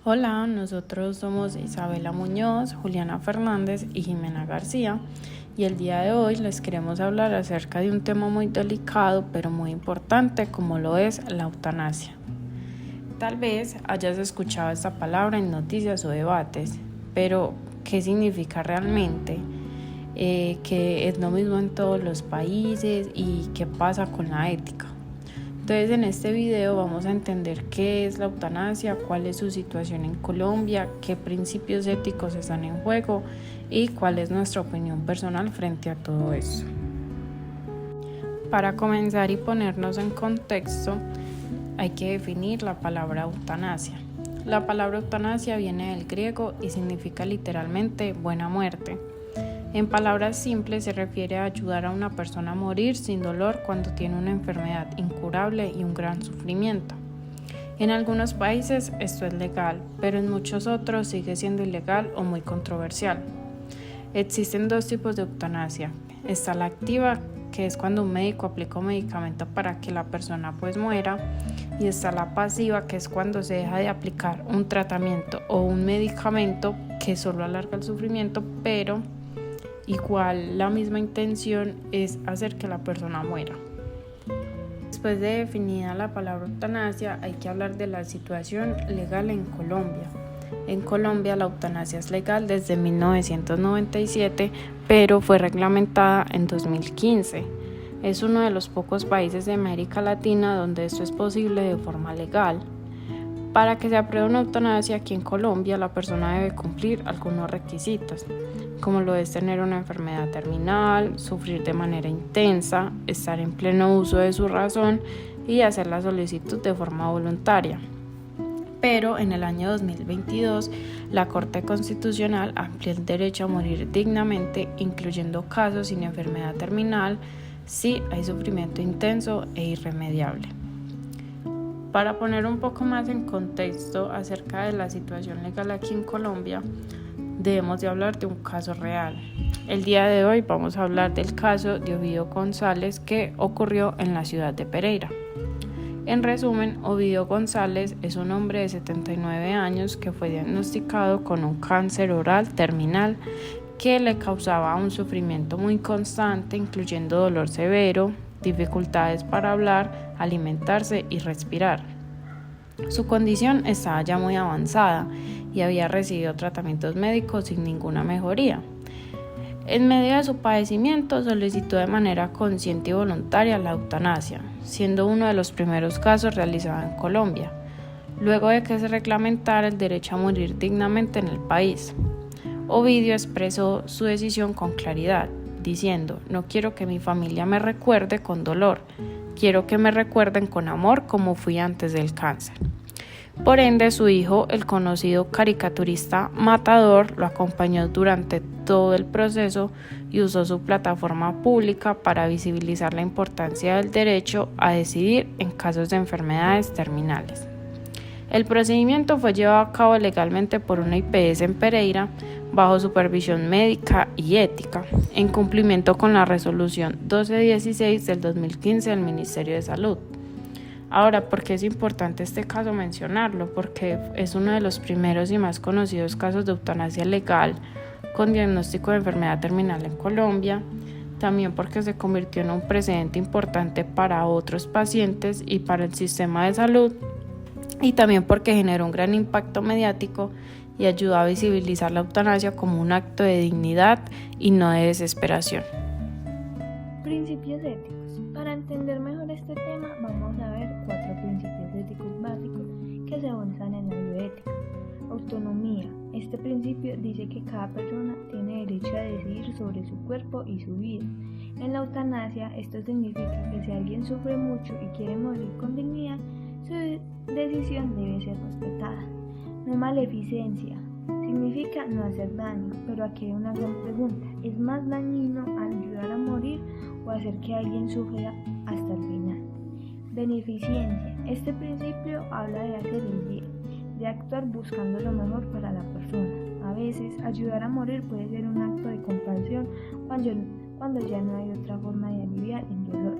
Hola, nosotros somos Isabela Muñoz, Juliana Fernández y Jimena García, y el día de hoy les queremos hablar acerca de un tema muy delicado pero muy importante como lo es la eutanasia. Tal vez hayas escuchado esta palabra en noticias o debates, pero ¿qué significa realmente? ¿Que es lo mismo en todos los países y qué pasa con la ética? Entonces en este video vamos a entender qué es la eutanasia, cuál es su situación en Colombia, qué principios éticos están en juego y cuál es nuestra opinión personal frente a todo eso. Para comenzar y ponernos en contexto, hay que definir la palabra eutanasia. La palabra eutanasia viene del griego y significa literalmente buena muerte. En palabras simples se refiere a ayudar a una persona a morir sin dolor cuando tiene una enfermedad incurable y un gran sufrimiento. En algunos países esto es legal, pero en muchos otros sigue siendo ilegal o muy controversial. Existen dos tipos de eutanasia. Está la activa, que es cuando un médico aplica un medicamento para que la persona muera, y está la pasiva, que es cuando se deja de aplicar un tratamiento o un medicamento que solo alarga el sufrimiento, pero igual la misma intención es hacer que la persona muera. Después de definida la palabra eutanasia, hay que hablar de la situación legal en Colombia. En Colombia la eutanasia es legal desde 1997, pero fue reglamentada en 2015. Es uno de los pocos países de América Latina donde esto es posible de forma legal. Para que se apruebe una eutanasia aquí en Colombia, la persona debe cumplir algunos requisitos, como lo es tener una enfermedad terminal, sufrir de manera intensa, estar en pleno uso de su razón y hacer la solicitud de forma voluntaria. Pero en el año 2022, la Corte Constitucional amplió el derecho a morir dignamente, incluyendo casos sin enfermedad terminal, si hay sufrimiento intenso e irremediable. Para poner un poco más en contexto acerca de la situación legal aquí en Colombia, debemos de hablar de un caso real. El día de hoy vamos a hablar del caso de Ovidio González que ocurrió en la ciudad de Pereira. En resumen, Ovidio González es un hombre de 79 años que fue diagnosticado con un cáncer oral terminal que le causaba un sufrimiento muy constante, incluyendo dolor severo, dificultades para hablar, alimentarse y respirar. Su condición estaba ya muy avanzada y había recibido tratamientos médicos sin ninguna mejoría. En medio de su padecimiento solicitó de manera consciente y voluntaria la eutanasia, siendo uno de los primeros casos realizados en Colombia, luego de que se reglamentara el derecho a morir dignamente en el país. Ovidio expresó su decisión con claridad, diciendo: "No quiero que mi familia me recuerde con dolor, quiero que me recuerden con amor como fui antes del cáncer". Por ende, su hijo, el conocido caricaturista Matador, lo acompañó durante todo el proceso y usó su plataforma pública para visibilizar la importancia del derecho a decidir en casos de enfermedades terminales. El procedimiento fue llevado a cabo legalmente por una IPS en Pereira, bajo supervisión médica y ética, en cumplimiento con la resolución 1216 del 2015 del Ministerio de Salud. Ahora, ¿por qué es importante este caso mencionarlo? Porque es uno de los primeros y más conocidos casos de eutanasia legal con diagnóstico de enfermedad terminal en Colombia, también porque se convirtió en un precedente importante para otros pacientes y para el sistema de salud, y también porque generó un gran impacto mediático y ayudó a visibilizar la eutanasia como un acto de dignidad y no de desesperación. Principios éticos. Para entender mejor este tema, vamos a ver 4 principios éticos básicos que se basan en la bioética. Autonomía. Este principio dice que cada persona tiene derecho a decidir sobre su cuerpo y su vida. En la eutanasia, esto significa que si alguien sufre mucho y quiere morir con dignidad, su decisión debe ser respetada. No maleficencia. Significa no hacer daño, pero aquí hay una gran pregunta: ¿es más dañino ayudar a morir o hacer que alguien sufra hasta el final? Beneficencia. Este principio habla de hacer el bien, de actuar buscando lo mejor para la persona. A veces, ayudar a morir puede ser un acto de compasión cuando ya no hay otra forma de aliviar el dolor.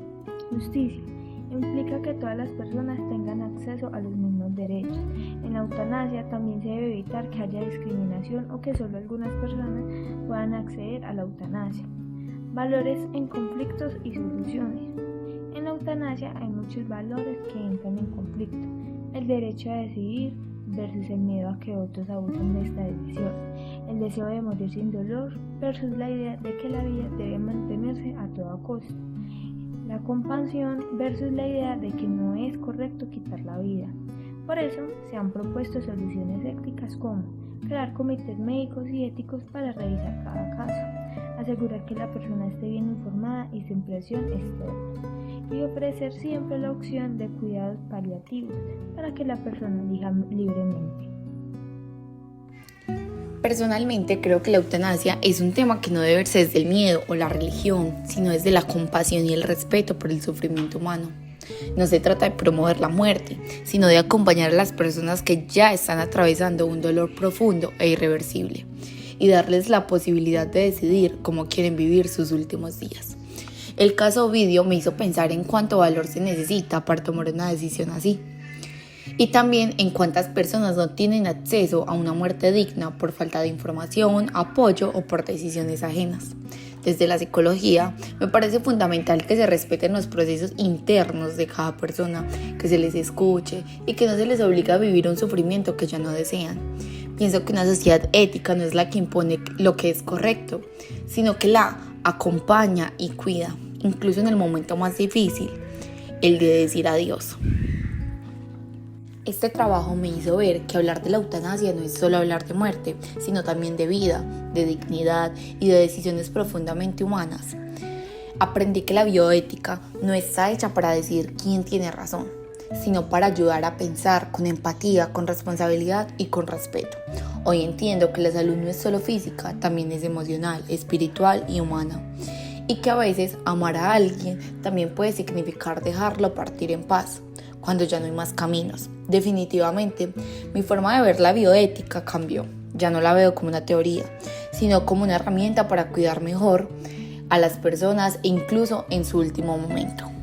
Justicia. Implica que todas las personas tengan acceso a los mismos derechos. En la eutanasia también se debe evitar que haya discriminación o que solo algunas personas puedan acceder a la eutanasia. Valores en conflictos y soluciones. En la eutanasia hay muchos valores que entran en conflicto. El derecho a decidir versus el miedo a que otros abusen de esta decisión. El deseo de morir sin dolor versus la idea de que la vida debe mantenerse a toda costa. La compasión versus la idea de que no es correcto quitar la vida. Por eso se han propuesto soluciones éticas como crear comités médicos y éticos para revisar cada caso, asegurar que la persona esté bien informada y sin presión externa, y ofrecer siempre la opción de cuidados paliativos para que la persona elija libremente. Personalmente creo que la eutanasia es un tema que no debe verse desde el miedo o la religión, sino desde la compasión y el respeto por el sufrimiento humano. No se trata de promover la muerte, sino de acompañar a las personas que ya están atravesando un dolor profundo e irreversible y darles la posibilidad de decidir cómo quieren vivir sus últimos días. El caso Ovidio me hizo pensar en cuánto valor se necesita para tomar una decisión así. Y también en cuántas personas no tienen acceso a una muerte digna por falta de información, apoyo o por decisiones ajenas. Desde la psicología, me parece fundamental que se respeten los procesos internos de cada persona, que se les escuche y que no se les obligue a vivir un sufrimiento que ya no desean. Pienso que una sociedad ética no es la que impone lo que es correcto, sino que la acompaña y cuida, incluso en el momento más difícil, el de decir adiós. Este trabajo me hizo ver que hablar de la eutanasia no es solo hablar de muerte, sino también de vida, de dignidad y de decisiones profundamente humanas. Aprendí que la bioética no está hecha para decir quién tiene razón, sino para ayudar a pensar con empatía, con responsabilidad y con respeto. Hoy entiendo que la salud no es solo física, también es emocional, espiritual y humana. Y que a veces amar a alguien también puede significar dejarlo partir en paz, cuando ya no hay más caminos. Definitivamente, mi forma de ver la bioética cambió. Ya no la veo como una teoría, sino como una herramienta para cuidar mejor a las personas e incluso en su último momento.